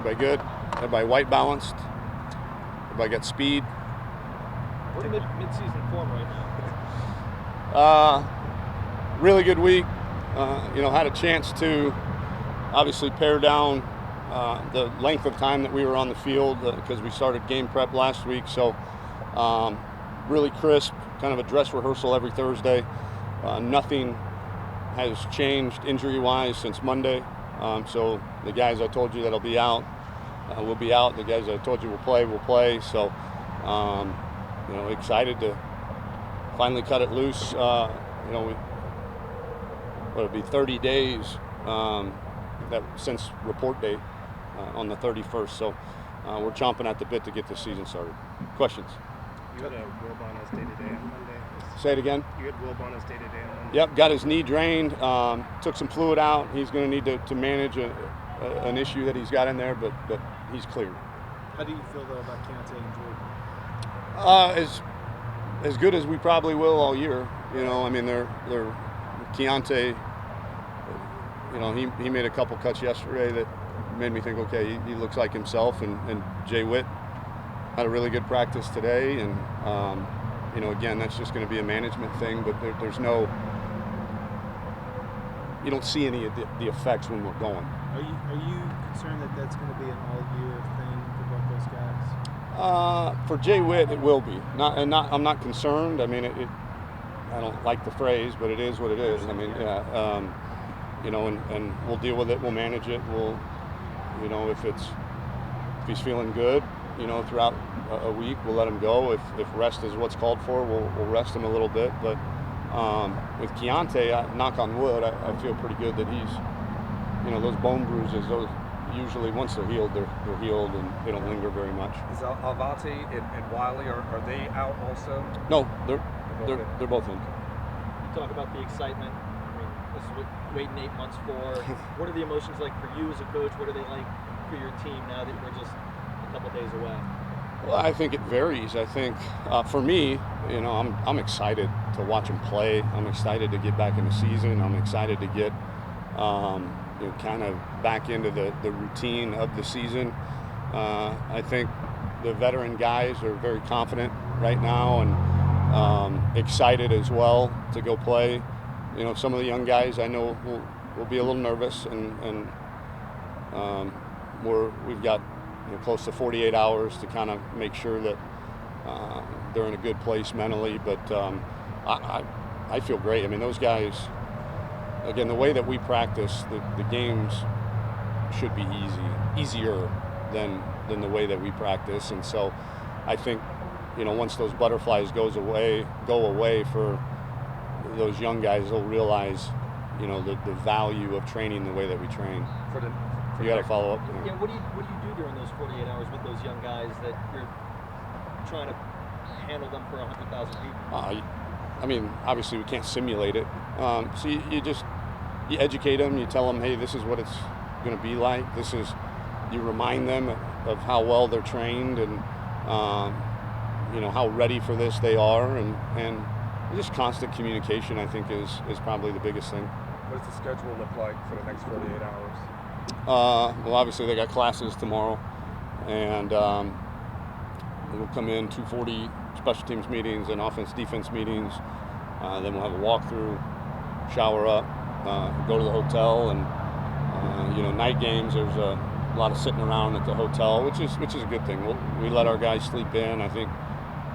Everybody good? Everybody white balanced? Everybody got speed? We're in mid-season form right now. Really good week. Had a chance to obviously pare down the length of time that we were on the field because we started game prep last week. So really crisp, kind of a dress rehearsal every Thursday. Nothing has changed injury-wise since Monday. So the guys I told you that'll be out will be out. The guys I told you will play. So, excited to finally cut it loose. It'll be 30 days since report date on the 31st. So we're chomping at the bit to get this season started. Questions? You had a Wilbon as day-to-day on Monday. Say it again. You had Wilbon as day-to-day on Monday. Yep, got his knee drained. Took some fluid out. He's going to need to manage an issue that he's got in there, but he's cleared. How do you feel though about Keontae and Jordan? As good as we probably will all year. They're Keontae. He made a couple cuts yesterday that made me think, okay, he looks like himself. And Jay Witt had a really good practice today, and again, that's just going to be a management thing. But there's no, you don't see any of the effects when we're going. Are you concerned that that's going to be an all-year thing for both those guys? For Jay Witt, it will be. I'm not concerned. I don't like the phrase, but it is what it is. And we'll deal with it. We'll manage it. If he's feeling good, throughout a week, we'll let him go. If rest is what's called for, we'll rest him a little bit. But with Keontae, knock on wood, I feel pretty good that he's, those bone bruises, those usually once they're healed, they're healed and they don't linger very much. Is Alvati and Wiley, are they out also? No, they're both in. You talk about the excitement. This is what waiting 8 months for. What are the emotions like for you as a coach? What are they like for your team now that we're just a couple days away? Well, I think it varies. I think for me, I'm excited to watch them play. I'm excited to get back in the season. I'm excited to get kind of back into the routine of the season. I think the veteran guys are very confident right now and excited as well to go play. Some of the young guys I know will be a little nervous, and we've got close to 48 hours to kind of make sure that they're in a good place mentally. But I feel great. Those guys, again, the way that we practice, the games should be easier than the way that we practice. And so I think, once those butterflies go away for those young guys, they'll realize, the value of training the way that we train. You got to follow up. Yeah. What do you do during those 48 hours with those young guys that you're trying to handle them for 100,000 people? Obviously we can't simulate it. So you educate them. You tell them, hey, this is what it's going to be like. You remind them of how well they're trained and how ready for this they are, and just constant communication, I think, is probably the biggest thing. What does the schedule look like for the next 48 hours? Well, obviously they got classes tomorrow, and we'll come in 2:40 special teams meetings and offense-defense meetings. Then we'll have a walkthrough, shower up, go to the hotel, and night games. There's a lot of sitting around at the hotel, which is a good thing. We let our guys sleep in. I think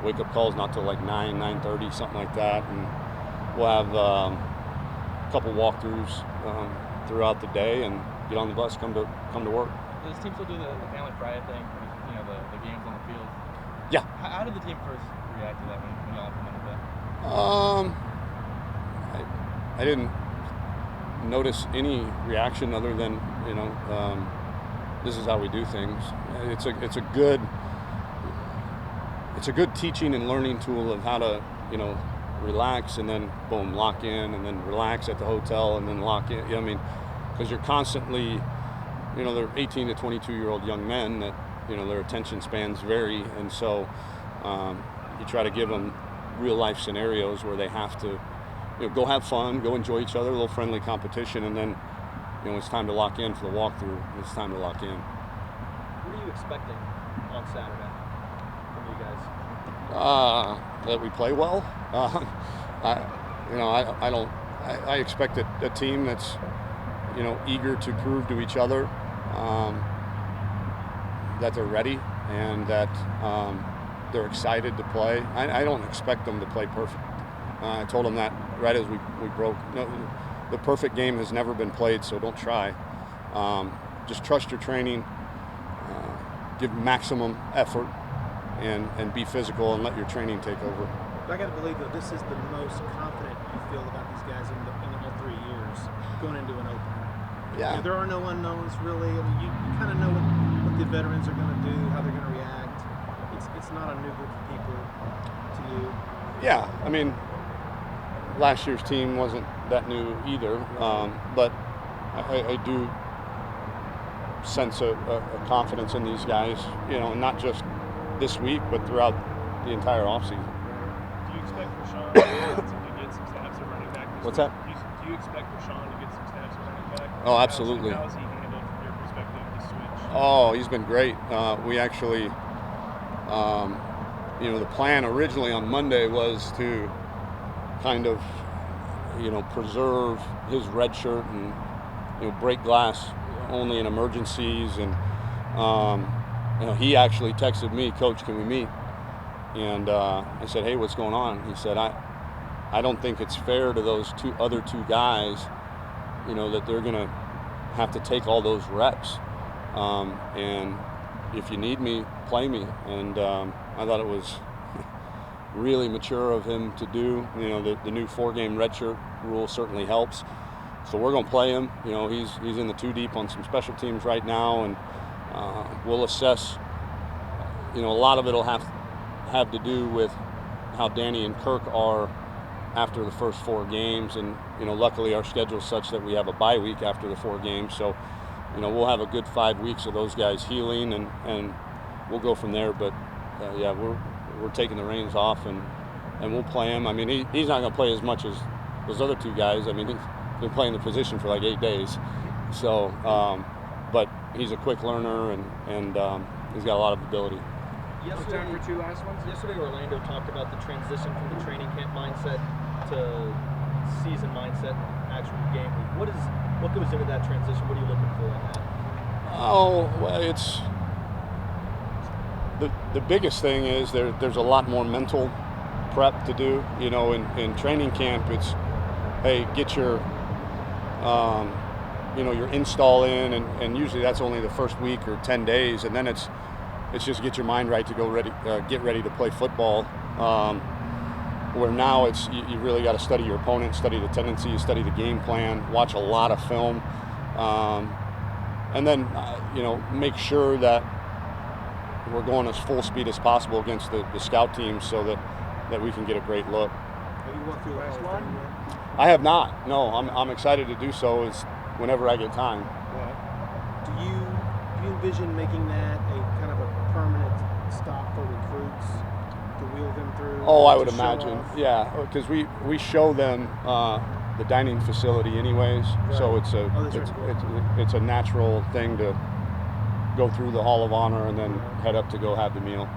wake-up calls not till like 9:30, something like that, and we'll have a couple walkthroughs throughout the day and get on the bus, come to work. Does this team still do the family Friday thing, the games on the field? Yeah. How did the team first react to that when y'all implemented that? I didn't notice any reaction other than this is how we do things. It's a good teaching and learning tool of how to relax and then boom, lock in, and then relax at the hotel and then lock in. Because you're constantly, they're 18 to 22-year-old young men that their attention spans vary, and so you try to give them real life scenarios where they have to go have fun, go enjoy each other, a little friendly competition, and then it's time to lock in for the walkthrough. It's time to lock in. What are you expecting on Saturday from you guys? That we play well. I expect a team that's, eager to prove to each other that they're ready and that they're excited to play. I don't expect them to play perfect. I told them that right as we broke. No, the perfect game has never been played, so don't try. Just trust your training, give maximum effort, and be physical and let your training take over. But I got to believe, though, this is the most confident you feel about these guys in all 3 years going into an opener. Yeah. There are no unknowns, really. I mean, you kind of know what the veterans are going to do, how they're going to react. It's not a new group of people to you. Yeah, I mean, last year's team wasn't that new either, but I do sense a confidence in these guys, not just this week, but throughout the entire offseason. Do you expect Rashawn to get some snaps at running back this What's week? that? Do you expect Rashawn to get some snaps at running back? Oh, absolutely. How's he handled from your perspective the switch? Oh, he's been great. We actually, the plan originally on Monday was to kind of, preserve his red shirt and, break glass only in emergencies. And, he actually texted me, "Coach, can we meet?" And I said, "Hey, what's going on?" He said, I don't think it's fair to those other two guys, that they're going to have to take all those reps. And if you need me, play me." And I thought it was really mature of him to do. The new 4-game redshirt rule certainly helps. So we're going to play him. He's in the 2 deep on some special teams right now, and we'll assess. A lot of it'll have to do with how Danny and Kirk are after the first 4 games, and luckily our schedule's such that we have a bye week after the 4 games. So we'll have a good 5 weeks of those guys healing, and we'll go from there. But yeah, we're taking the reins off, and we'll play him. I mean, he's not going to play as much as those other 2 guys. I mean, he's been playing the position for like 8 days. So, but he's a quick learner, and he's got a lot of ability. Yesterday, Time for 2 last ones? Yesterday, Orlando talked about the transition from the training camp mindset to season mindset, actual game week. What goes into that transition? What are you looking for in that? Oh, well, it's the biggest thing is there's a lot more mental prep to do. In training camp, it's, hey, get your your install in, and usually that's only the first week or 10 days, and then it's just get your mind right to get ready to play football. Where now it's you really got to study your opponent, study the tendencies, study the game plan, watch a lot of film, and then make sure that we're going as full speed as possible against the scout teams so that we can get a great look. Have you walked through the last one yet? I have not. No, I'm excited to do so whenever I get time. Do you envision making that a kind of a permanent stop for recruits to wheel them through? Oh, I would to show imagine. off? Yeah, because we show them the dining facility anyways, so Right. it's Right. it's a natural thing to go through the Hall of Honor and then head up to go have the meal.